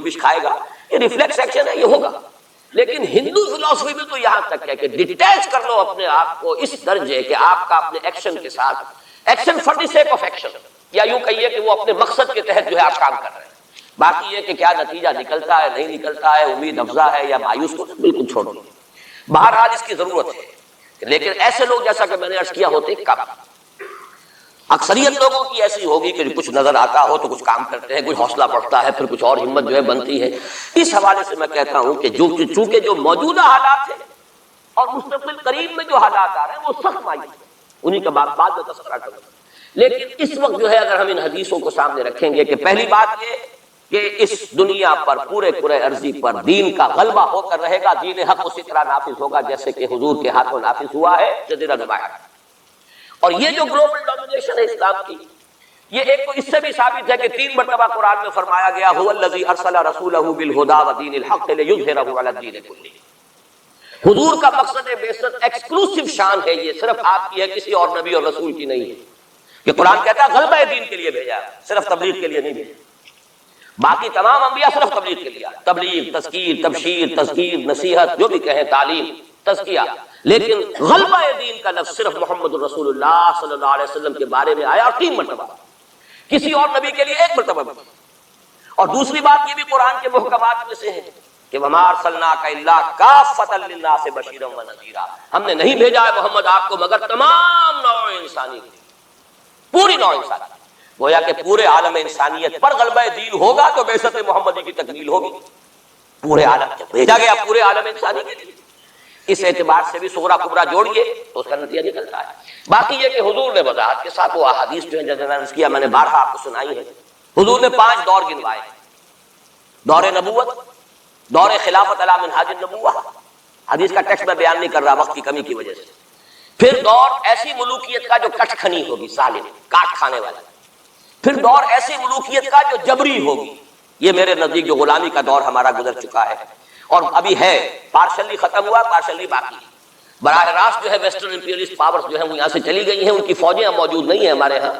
جنبش کھائے گا، یہ ریفلیکس ایکشن ہے، یہ ہوگا. لیکن ہندو فلسفی میں تو یہاں تک ہے کہ ڈیٹیچ کر لو اپنے آپ کو اس درجے کہ آپ کا اپنے ایکشن کے ساتھ action for the sake of action, یا یوں کہیے کہ وہ اپنے مقصد کے تحت جو ہے آپ کام کر رہے ہیں. باقی یہ کہ کیا نتیجہ نکلتا ہے نہیں نکلتا ہے، امید افزا ہے یا مایوس کو، بالکل چھوڑ دیجیے. بہرحال اس کی ضرورت ہے، لیکن ایسے لوگ جیسا کہ میں نے عرض کیا ہوتے کم. اکثریت لوگوں کی ایسی ہوگی کہ کچھ نظر آتا ہو تو کچھ کام کرتے ہیں، کچھ حوصلہ بڑھتا ہے، پھر کچھ اور ہمت جو ہے بنتی ہے. اس حوالے سے میں کہتا ہوں کہ چونکہ جو موجودہ حالات ہیں اور مستقبل قریب میں جو حالات آ رہے ہیں وہ سخت مایوس ہیں، انہی کا بعد میں تذکرہ کروں. لیکن اس وقت جو ہے اگر ہم ان حدیثوں کو سامنے رکھیں گے کہ پہلی بات یہ کہ اس دنیا پر پورے عرضی پر دین کا غلبہ ہو کر رہے گا، دین حق اسی طرح نافذ ہوگا جیسے کہ حضور کے ہاتھوں نافذ ہوا ہے جزیرہ نما. اور یہ جو گلوبل ڈومینیشن ہے اسلام کی، یہ ایک تو اس سے بھی ثابت ہے کہ 3 مرتبہ قرآن میں فرمایا گیا هو الذی ارسل رسولہ بالہدی ودین الحق لیظہرہ علی الدین کلہ. حضور کا مقصد بعثت ایکسکلوسیو شان ہے، یہ صرف آپ کی ہے، کسی اور نبی اور رسول کی نہیں ہے. کہ قرآن کہتا ہے غلبہ دین کے لیے بھیجا، صرف تبلیغ کے لیے نہیں بھیجا. باقی تمام انبیاء صرف تبلیغ کے لیے، تبلیغ، تذکیر، تبشیر، تذکیر، نصیحت، جو بھی کہیں، تعلیم، تزکیہ. لیکن غلبہ دین کا لفظ صرف محمد رسول اللہ صلی اللہ علیہ وسلم کے بارے میں آیا، اور 3 مرتبہ، کسی اور نبی کے لیے 1 مرتبہ. اور دوسری بات یہ بھی قرآن کے محکمات میں سے ہے کہ وما ارسلناک الا کافۃ للناس بشیرا ونذیرا. ہم نے نہیں بھیجا ہے محمد آپ کو مگر تمام نوع انسانی، پوری نوع انسانی. گویا کہ پورے عالم انسانیت پر غلبہ دین ہوگا تو بعثت محمدی کی تکمیل ہوگی. پورے عالم جب بھیجا گیا پورے عالم انسانی کے لیے، اس اعتبار سے بھی صغرا کبرا جوڑیے تو اس کا نتیجہ نکلتا ہے. باقی یہ کہ حضور نے وضاحت کے ساتھ وہ احادیث جو ہے جیسے میں نے کیا، میں نے بارہا آپ کو سنائی ہے. حضور نے 5 دور گنوائے: دور نبوت، دور خلافت علی منہاج النبوہ، حدیث کا ٹیکسٹ میں بیان نہیں کر رہا وقت کی کمی کی وجہ سے. پھر دور ایسی ملوکیت کا جو کٹ کھنی ہوگی، ظالم، کاٹ کھانے والا. پھر دور ایسی ملوکیت کا جو جبری ہوگی. یہ میرے نزدیک جو غلامی کا دور ہمارا گزر چکا ہے اور ابھی ہے، پارشلی ختم ہوا، پارشلی باقی. براہ راست جو ہے ویسٹرن امپیریلسٹ پاورز جو ہیں وہ یہاں سے چلی گئی ہیں، ان کی فوجیں اب موجود نہیں ہیں ہمارے ہاں.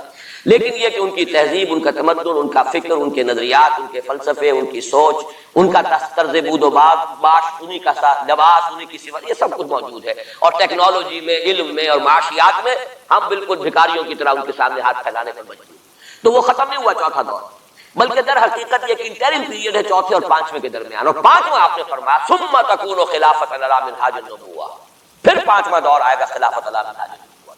لیکن یہ کہ ان کی تہذیب، ان کا تمدن، ان کا فکر، ان کے نظریات، ان کے فلسفے، ان کی سوچ، ان کا طرز بود و باش، انہی کا لباس، انہی کی صفت، یہ سب کچھ موجود ہے. اور ٹیکنالوجی میں، علم میں اور معاشیات میں ہم بالکل بھکاریوں کی طرح ان کے سامنے ہاتھ پھیلانے پر مجبور. تو وہ ختم نہیں ہوا چوتھا دور، بلکہ در حقیقت یہ انٹرم پیریڈ ہے چوتھے اور 5ویں کے درمیان. اور 5واں آپ نے فرمایا ثم تکون خلافت علی منہاج النبوہ، پھر 5واں دور آئے گا خلافت علی منہاج النبوہ.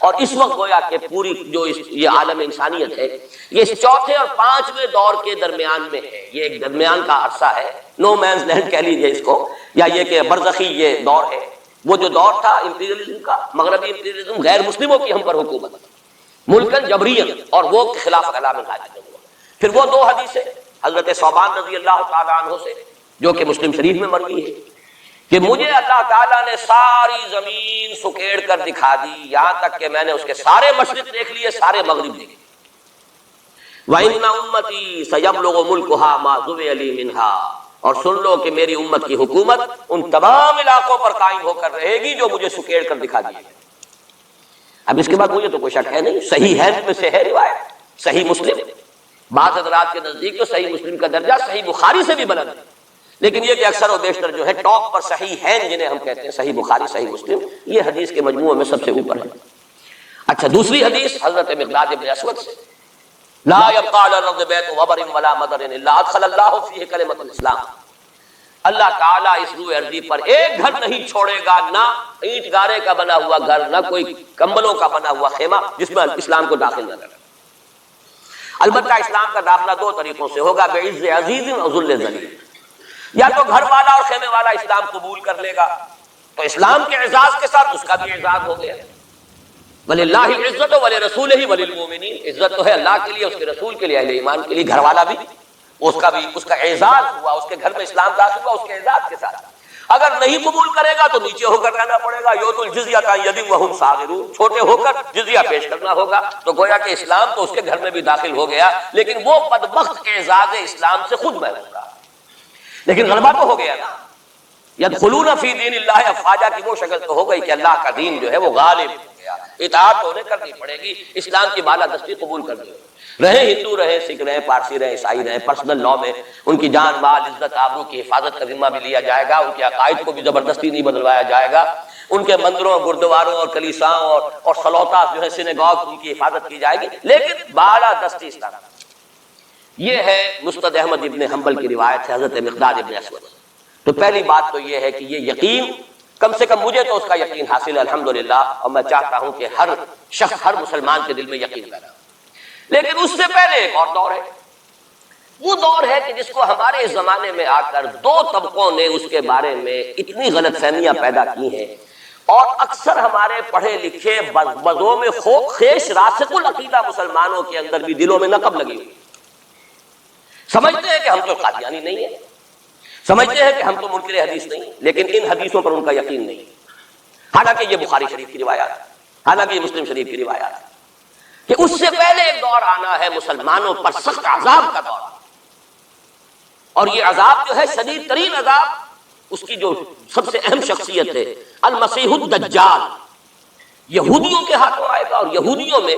اور اس وقت گویا کہ پوری جو یہ عالم انسانیت ہے یہ اس چوتھے اور 5ویں دور کے درمیان میں ہے. یہ ایک درمیان کا عرصہ ہے، نو مینز لینڈ کہہ لیجیے اس کو، یا یہ کہ برزخی یہ دور ہے. وہ جو دور تھا امپیریلزم کا، مغربی امپیریلزم، غیر مسلموں کی ہم پر حکومت، ملکن جبرین، اور وہ خلافت علی منہاج النبوہ. پھر وہ 2 حدیثیں حضرت ثوبان رضی اللہ تعالیٰ عنہ سے جو کہ مسلم شریف میں مروی ہے کہ مجھے اللہ تعالیٰ نے ساری زمین سکیڑ کر دکھا دی، یہاں تک کہ میں نے اس کے سارے مشرق دیکھ لیے، سارے مغرب دیکھ لیے. وَإِنَّ أُمَّتِي سَيَبْلُغُ مُلْكُهَا مَا ذُوِّيَ لِي مِنْهَا. اور سن لو کہ میری امت کی حکومت ان تمام علاقوں پر قائم ہو کر رہے گی جو مجھے سکیڑ کر دکھا دی. اب اس کے بعد مجھے تو کوئی شک ہے نہیں، صحیح ہے میں سے ہے روایت، صحیح مسلم. بعض حضرات کے نزدیک تو صحیح مسلم کا درجہ صحیح بخاری سے بھی بلند ہے، لیکن یہ کہ اکثر و بیشتر جو ہے ٹاپ پر صحیح ہیں جنہیں ہم کہتے ہیں صحیح بخاری، صحیح مسلم، یہ حدیث کے مجموعے میں سب سے اوپر ہے. اچھا، دوسری حدیث حضرت مقداد بن اسود سے، لا يبقى على الارض بیت وبر ولا مدر الا ادخل الله فيه کلمۃ الاسلام. اللہ تعالیٰ اس روئے ارضی پر ایک گھر نہیں چھوڑے گا، نہ اینٹ گارے کا بنا ہوا گھر، نہ کوئی کمبلوں کا بنا ہوا خیمہ جس میں اسلام کو داخل نہ کرے. البتہ اسلام کا داخلہ 2 طریقوں سے ہوگا، بعز عزیز و ذل ذلیل. یا تو گھر والا اور خیمے والا اسلام قبول کر لے گا تو اسلام کے اعزاز کے ساتھ اس کا بھی اعزاز ہو گیا. وَلِلَّهِ الْعِزَّةُ وَلِرَسُولِهِ وَلِلْمُؤْمِنِينَ. عزت تو ہے اللہ کے لیے، اس کے رسول کے لیے، اہل ایمان کے لیے. گھر والا بھی، اس کا اعزاز ہوا، اس کے گھر میں اسلام داخل ہوا اس کے اعزاز کے ساتھ. اگر نہیں قبول کرے گا تو نیچے ہو کر رہنا پڑے گا. یؤتُوا الْجِزْیَۃَ عَنْ یَدٍ وَهُمْ صَاغِرُونَ. چھوٹے ہو کر جزیہ پیش کرنا ہوگا. تو گویا کہ اسلام تو اس کے گھر میں بھی داخل ہو گیا، لیکن وہ بدبخت اعزاز اسلام سے خود محروم رہا. لیکن غلبہ تو ہو گیا نا. یدخلون فی دین اللہ افواجا کی وہ شکل تو ہو گئی کہ اللہ کا دین جو ہے وہ غالب ہو گیا، اطاعت تو انہیں کرنی پڑے گی، اسلام کی بالادستی قبول کرنی ہوگی، رہے ہندو رہے سکھ رہے پارسی رہے عیسائی رہے، پرسنل لاء میں ان کی جان مال عزت آبرو کی حفاظت کا ذمہ بھی لیا جائے گا، ان کے عقائد کو بھی زبردستی نہیں بدلوایا جائے گا، ان کے مندروں گردواروں اور کلیساؤں اور صلوات جو ہے سینگاگ ان کی حفاظت کی جائے گی، لیکن بالادستی اسلام۔ یہ ہے مستد احمد ابن حنبل کی روایت ہے حضرت مقداد ابن اسود۔ تو پہلی بات تو یہ ہے کہ یہ یقین، کم سے کم مجھے تو اس کا یقین حاصل ہے الحمدللہ، اور میں چاہتا ہوں کہ ہر شخص ہر مسلمان کے دل میں یقین پیدا۔ لیکن اس سے پہلے ایک اور دور ہے، وہ دور ہے کہ جس کو ہمارے اس زمانے میں آ کر دو طبقوں نے اس کے بارے میں اتنی غلط فہمیاں پیدا کی ہیں، اور اکثر ہمارے پڑھے لکھے بزوں میں خیش راسخ العقیدہ مسلمانوں کے اندر بھی دلوں میں نقب لگی ہوئی، سمجھتے ہیں کہ ہم تو قادیانی نہیں ہیں، سمجھتے ہیں کہ ہم تو منکر حدیث نہیں، لیکن ان حدیثوں پر ان کا یقین نہیں، حالانکہ یہ بخاری شریف کی روایات ہے، حالانکہ یہ مسلم شریف کی روایات ہے کہ اس سے پہلے ایک دور آنا ہے مسلمانوں پر سخت عذاب کا دور، اور یہ عذاب جو ہے شدید ترین عذاب، اس کی جو سب سے اہم شخصیت ہے المسیح الدجال، یہودیوں کے ہاتھوں آئے گا، اور یہودیوں میں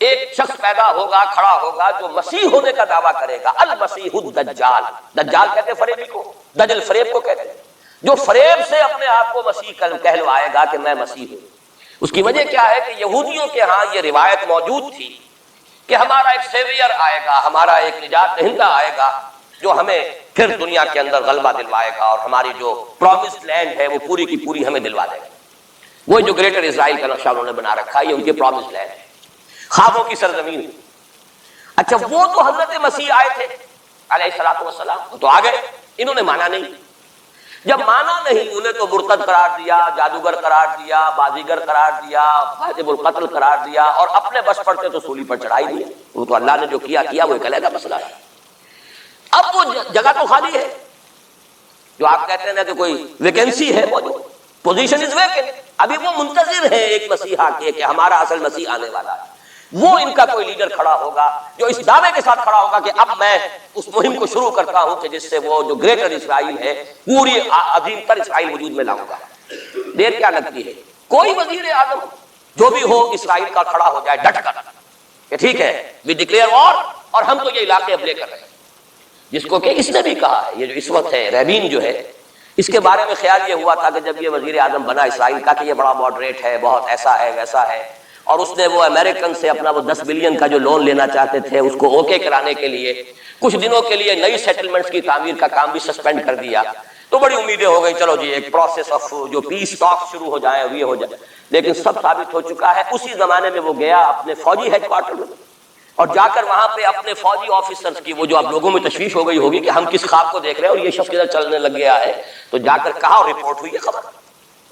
ایک شخص پیدا ہوگا، کھڑا ہوگا جو مسیح ہونے کا دعویٰ کرے گا، المسیح الدجال۔ دجال کہتے ہیں فریبی کو، دجل فریب کو کہتے ہیں، جو فریب سے اپنے آپ کو مسیح کہلوائے گا کہ میں مسیح ہوں۔ اس کی وجہ کیا ہے کہ یہودیوں کے ہاں یہ روایت موجود تھی کہ ہمارا ایک سیویئر آئے گا، ہمارا ایک نجات دہندہ آئے گا جو ہمیں پھر دنیا کے اندر غلبہ دلوائے گا، اور ہماری جو پرومسڈ لینڈ ہے وہ پوری کی پوری ہمیں دلوا دے گا۔ وہ جو گریٹر اسرائیل کا نقشہ انہوں نے بنا رکھا ہے، یہ ان کے پرومسڈ لینڈ ہے، خوابوں کی سرزمین۔ اچھا وہ تو حضرت مسیح آئے تھے علیہ الصلوۃ والسلام، تو آ گئے، انہوں نے مانا نہیں۔ جب مانا نہیں، انہیں تو مرتد قرار دیا، جادوگر قرار دیا، بازیگر قرار دیا، واجب القتل قرار دیا، اور اپنے بس پڑتے تو سولی پر چڑھائی دیا۔ وہ تو اللہ نے جو کیا وہ ایک علیحدہ مسئلہ ہے۔ اب وہ جگہ تو خالی ہے، جو آپ کہتے ہیں نا کہ کوئی ویکینسی ہے، موجود پوزیشن از ویکینٹ، ابھی وہ منتظر ہے ایک مسیحا کے کہ ہمارا اصل مسیح آنے والا ہے۔ وہ ان کا کوئی لیڈر کھڑا ہوگا جو اس دعوے کے ساتھ کھڑا ہوگا کہ اب میں اس مہم کو شروع کرتا ہوں کہ جس سے وہ جو گریٹر اسرائیل ہے، پوری عظیم تر اسرائیل وجود میں لاؤں گا۔ دیر کیا لگتی ہے، کوئی وزیر اعظم جو بھی ہو اسرائیل کا کھڑا ہو جائے ڈٹ کر کہ ٹھیک ہے وی ڈکلیئر وار، اور ہم تو یہ علاقے اب لے کر رہے ہیں۔ جس کو کہ اس نے بھی کہا ہے، یہ جو اس وقت ہے ریبین جو ہے، اس کے بارے میں خیال یہ ہوا تھا کہ جب یہ وزیر اعظم بنا اسرائیل کا کہ یہ بڑا ماڈریٹ ہے، بہت ایسا ہے ویسا ہے، اور اس نے وہ امریکن سے اپنا وہ 10 بلین کا جو لون لینا چاہتے تھے اس کو اوکے کرانے کے لیے کچھ دنوں کے لیے نئی سیٹلمنٹس کی تعمیر کا کام بھی سسپینڈ کر دیا۔ تو بڑی امیدیں ہو گئی، چلو جی ایک پروسیس آف جو پیس ٹاک شروع ہو جائے یہ ہو جائے، لیکن سب ثابت ہو چکا ہے۔ اسی زمانے میں وہ گیا اپنے فوجی ہیڈ کوارٹر میں، اور جا کر وہاں پہ اپنے فوجی آفیسرز کی وہ جو اب لوگوں میں تشویش ہو گئی ہوگی کہ ہم کس خواب کو دیکھ رہے ہیں اور یہ شخص کدھر چلنے لگ گیا ہے، تو جا کر کہا، اور رپورٹ ہوئی ہے خبر،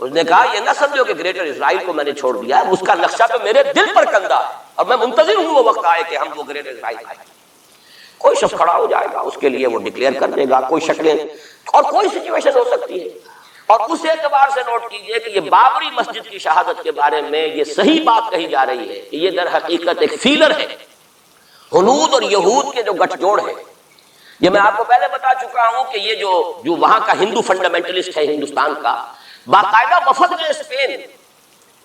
اس نے کہا یہ نہ سمجھو کہ گریٹر اسرائیل کو میں نے چھوڑ دیا، اس کا نقشہ تو میرے دل پر کندہ ہے، اور میں منتظر ہوں وہ وقت آئے کہ ہم وہ گریٹر اسرائیل آئے۔ کوئی شخص کھڑا ہو جائے گا، اس کے لیے وہ ڈکلیئر کر دے گا، کوئی شکلیں اور کوئی سچویشن ہو سکتی ہے۔ اور اس اعتبار سے نوٹ کیجئے کہ یہ بابری مسجد کی شہادت کے بارے میں یہ صحیح بات کہی جا رہی ہے کہ یہ در حقیقت ایک فیلر ہے، ہنود اور یہود کے جو گٹھ جوڑ ہے۔ یہ میں آپ کو پہلے بتا چکا ہوں کہ یہ جو وہاں کا ہندو فنڈامنٹلسٹ ہے ہندوستان کا، باقاعدہ وفد گئے اسپین،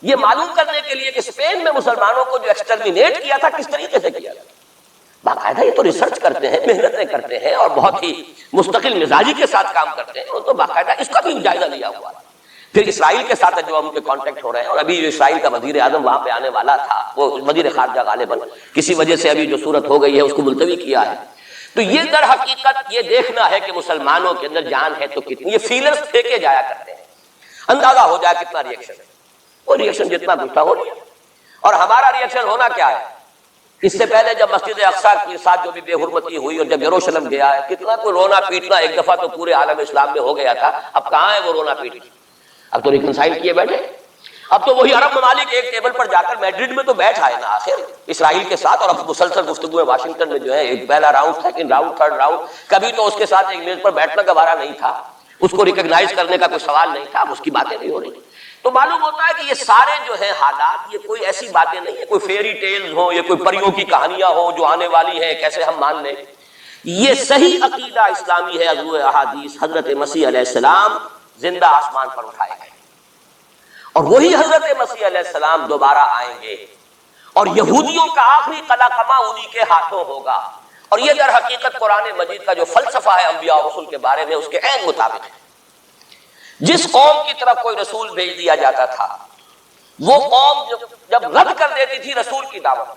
یہ معلوم کرنے کے لیے کہ اسپین میں مسلمانوں کو جو ایکسٹرمینیٹ کیا تھا کس طریقے سے کیا تھا۔ باقاعدہ یہ تو ریسرچ کرتے ہیں، محنتیں کرتے ہیں، اور بہت ہی مستقل مزاجی کے ساتھ کام کرتے ہیں، وہ تو باقاعدہ اس کا بھی جائزہ لیا ہوا ہے۔ پھر اسرائیل کے ساتھ جو ان کے کانٹیکٹ ہو رہے ہیں، اور ابھی جو اسرائیل کا وزیر اعظم وہاں پہ آنے والا تھا، وہ وزیر خارجہ غالباً کسی وجہ سے ابھی جو صورت ہو گئی ہے اس کو ملتوی کیا ہے۔ تو یہ در حقیقت یہ دیکھنا ہے کہ مسلمانوں کے اندر جان ہے تو کتنی، یہ فیلرز پھینکے جایا کرتے ہیں، اندازہ ہو جائے کتنا ریئیکشن ہے۔ وہ ریئیکشن جتنا گھٹا ہو رہی ہے، اور ہمارا ریئیکشن ہونا کیا ہے؟ اس سے پہلے جب مسجد اقصیٰ کے ساتھ جو بھی بے حرمتی ہوئی اور جب یروشلم گیا ہے، کتنا کوئی رونا پیٹنا ایک دفعہ تو پورے عالم اسلام میں ہو گیا تھا، اب کہاں ہے وہ رونا پیٹنا؟ اب تو ریکنسائل کیے بیٹھے، اب تو وہی عرب ممالک ایک ٹیبل پر جا کر میڈرڈ میں تو بیٹھ آئے نا آخر اسرائیل کے ساتھ، اور اب مسلسل گفتگو واشنگٹن میں جو ہے ایک پہلا round, second round, third round, کبھی تو اس کے ساتھ ایک میز پر بیٹھنا گوارا نہیں تھا، اس کو ریکگنائز کرنے کا کوئی سوال نہیں تھا، اب اس کی باتیں نہیں ہو رہی۔ تو معلوم ہوتا ہے کہ یہ سارے جو ہیں حالات، یہ کوئی ایسی باتیں نہیں ہیں، کوئی فیری ٹیلز ہوں، یہ کوئی پریوں کی کہانیاں ہوں جو آنے والی ہیں کیسے ہم مان لیں۔ یہ صحیح عقیدہ اسلامی ہے، عضو احادیث حضرت مسیح علیہ السلام زندہ آسمان پر اٹھائے گئے، اور وہی حضرت مسیح علیہ السلام دوبارہ آئیں گے، اور یہودیوں کا آخری قلع قمع انہی کے ہاتھوں ہوگا۔ اور یہ در حقیقت قرآن مجید کا جو فلسفہ ہے انبیاء اور رسول کے بارے میں، اس کے عین مطابق ہے۔ جس قوم کی طرف کوئی رسول بھیج دیا جاتا تھا، وہ قوم جب رد کر دیتی تھی رسول کی دعوت،